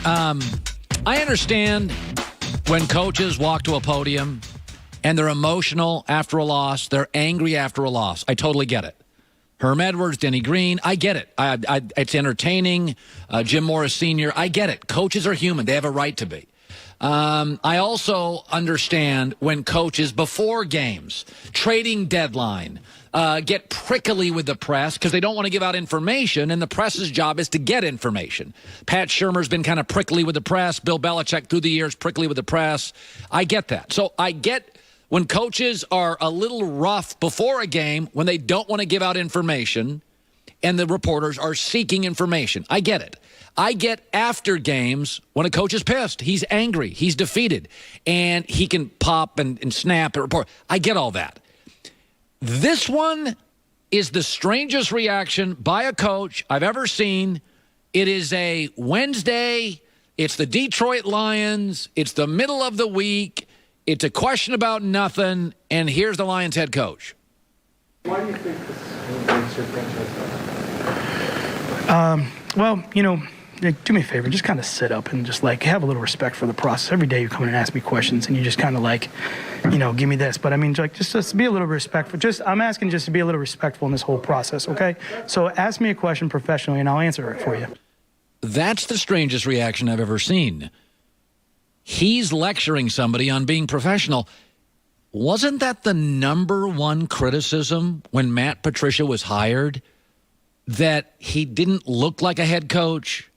I understand when coaches walk to a podium and they're emotional after a loss, they're angry after a loss. I totally get it. Herm Edwards, Denny Green, I get it. It's entertaining. Jim Morris Sr., I get it. Coaches are human. They have a right to be. I also understand when coaches, before games, trading deadline, get prickly with the press because they don't want to give out information, and the press's job is to get information. Pat Shurmur's been kind of prickly with the press. Bill Belichick through the years, prickly with the press. I get that. So I get when coaches are a little rough before a game when they don't want to give out information and the reporters are seeking information. I get it. I get after games when a coach is pissed. He's angry. He's defeated. And he can pop and snap and report. I get all that. This one is the strangest reaction by a coach I've ever seen. It is a Wednesday. It's the Detroit Lions. It's the middle of the week. It's a question about nothing. And here's the Lions head coach. Why do you think this makes your franchise better? Well, do me a favor, just kind of sit up and just have a little respect for the process. Every day you come in and ask me questions and you just kind of give me this. But I mean, just be a little respectful. I'm asking just to be a little respectful in this whole process, okay? So ask me a question professionally and I'll answer it for you. That's the strangest reaction I've ever seen. He's lecturing somebody on being professional. Wasn't that the number one criticism when Matt Patricia was hired? That he didn't look like a head coach,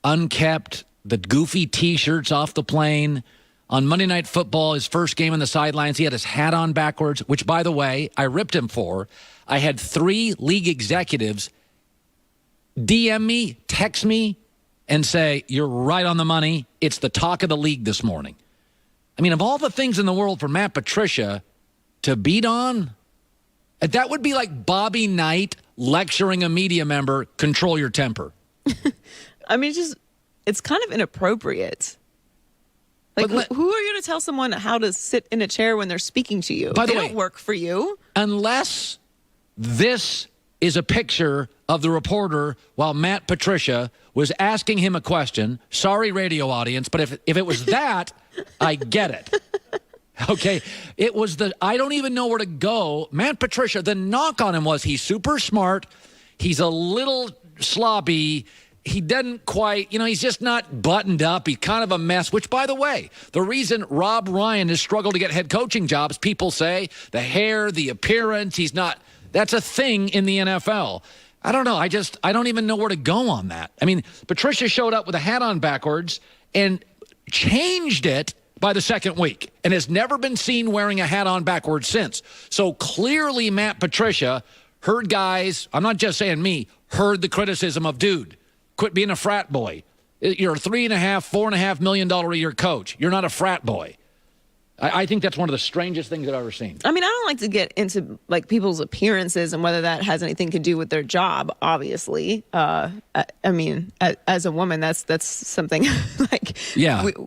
unkept, the goofy T-shirts off the plane. On Monday Night Football, his first game on the sidelines, he had his hat on backwards, which, by the way, I ripped him for. I had 3 league executives DM me, text me, and say, you're right on the money. It's the talk of the league this morning. I mean, of all the things in the world for Matt Patricia to beat on, that would be like Bobby Knight lecturing a media member, control your temper. I mean, it's kind of inappropriate. Who are you going to tell someone how to sit in a chair when they're speaking to you? They don't work for you. Unless this is a picture of the reporter while Matt Patricia was asking him a question. Sorry, radio audience, but if it was that, I get it. Okay, it was I don't even know where to go. Matt Patricia, the knock on him was he's super smart. He's a little sloppy. He doesn't quite, he's just not buttoned up. He's kind of a mess, which, by the way, the reason Rob Ryan has struggled to get head coaching jobs, people say, the hair, the appearance, that's a thing in the NFL. I don't know. I don't even know where to go on that. I mean, Patricia showed up with a hat on backwards and changed it by the second week and has never been seen wearing a hat on backwards since. So clearly Matt Patricia heard guys, I'm not just saying me, heard the criticism of, dude, quit being a frat boy. You're a $4.5 million a year coach. You're not a frat boy. I think that's one of the strangest things I've ever seen. I mean, I don't like to get into people's appearances and whether that has anything to do with their job, obviously. I mean, as a woman, that's something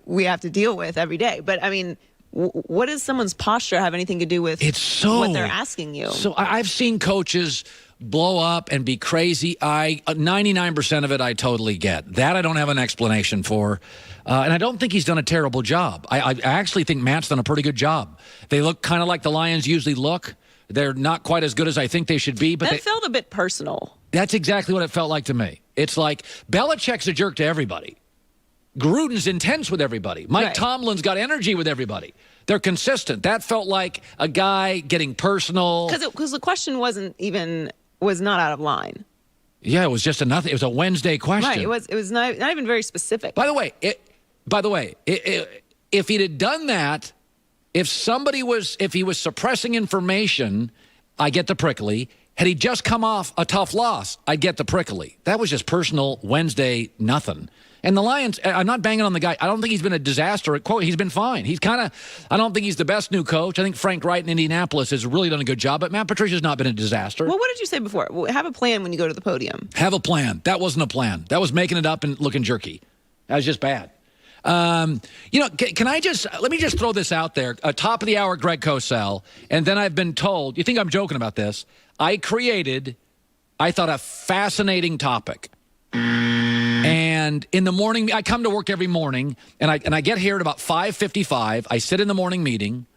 we have to deal with every day. But I mean, what does someone's posture have anything to do with what they're asking you? So I've seen coaches blow up and be crazy. 99% of it I totally get. That I don't have an explanation for. And I don't think he's done a terrible job. I actually think Matt's done a pretty good job. They look kind of like the Lions usually look. They're not quite as good as I think they should be. But that felt a bit personal. That's exactly what it felt like to me. It's like Belichick's a jerk to everybody. Gruden's intense with everybody. Mike Tomlin's got energy with everybody. They're consistent. That felt like a guy getting personal. Because the question was not out of line. Yeah, it was just it was a Wednesday question. Right. It was not even very specific. By the way, if he'd have done that, if he was suppressing information, I get the prickly. Had he just come off a tough loss, I'd get the prickly. That was just personal Wednesday nothing. And the Lions, I'm not banging on the guy. I don't think he's been a disaster at quote. He's been fine. I don't think he's the best new coach. I think Frank Wright in Indianapolis has really done a good job, but Matt Patricia's not been a disaster. Well, what did you say before? Well, have a plan when you go to the podium. Have a plan. That wasn't a plan. That was making it up and looking jerky. That was just bad. Let me just throw this out there. Top of the hour, Greg Cosell. And then I've been told, you think I'm joking about this? I thought, a fascinating topic. And And in the morning, I come to work every morning, and I get here at about 5:55. I sit in the morning meeting,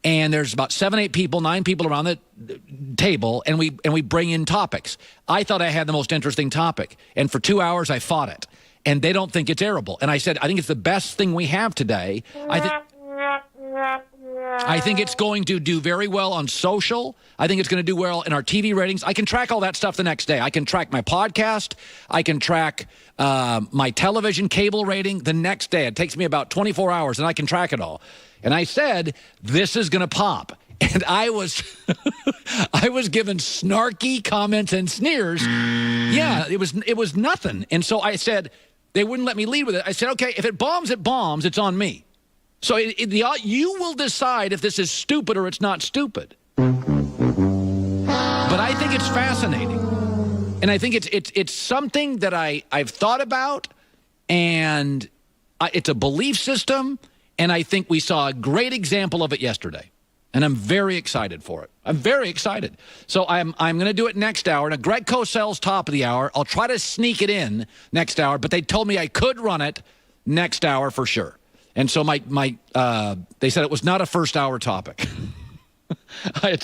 and there's about 7, 8 people, 9 people around the table, and we bring in topics. I thought I had the most interesting topic, and for 2 hours I fought it, and they don't think it's arable. And I said, I think it's the best thing we have today. I think it's going to do very well on social. I think it's going to do well in our TV ratings. I can track all that stuff the next day. I can track my podcast. I can track my television cable rating the next day. It takes me about 24 hours, and I can track it all. And I said, this is going to pop. And I was I was given snarky comments and sneers. Yeah, it was nothing. And so I said, they wouldn't let me lead with it. I said, okay, if it bombs, it's on me. So you will decide if this is stupid or it's not stupid. But I think it's fascinating. And I think it's something that I've thought about, and it's a belief system, and I think we saw a great example of it yesterday. And I'm very excited for it. I'm very excited. So I'm going to do it next hour. Now, Greg Cosell's top of the hour. I'll try to sneak it in next hour, but they told me I could run it next hour for sure. And so they said it was not a first-hour topic. I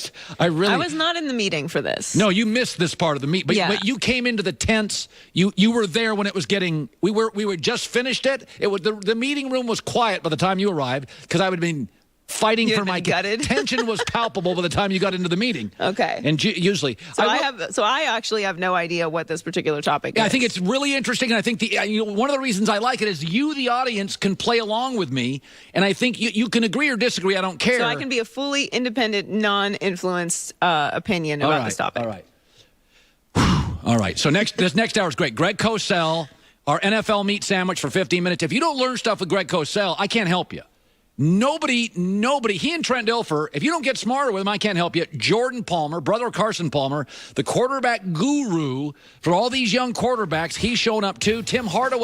was not in the meeting for this. No, you missed this part of the meeting. But you came into the tents. You were there when it was getting. We were just finished it. It was the meeting room was quiet by the time you arrived because I would have been fighting for my gutted. Tension was palpable by the time you got into the meeting. Okay. And usually, so I actually have no idea what this particular topic is. I think it's really interesting, and I think one of the reasons I like it is you, the audience, can play along with me, and I think you can agree or disagree. I don't care. So I can be a fully independent, non-influenced opinion about this topic. All right. So this next hour is great. Greg Cosell, our NFL meat sandwich for 15 minutes. If you don't learn stuff with Greg Cosell, I can't help you. Nobody, he and Trent Dilfer, if you don't get smarter with him, I can't help you. Jordan Palmer, brother Carson Palmer, the quarterback guru for all these young quarterbacks, he's shown up too. Tim Hardaway.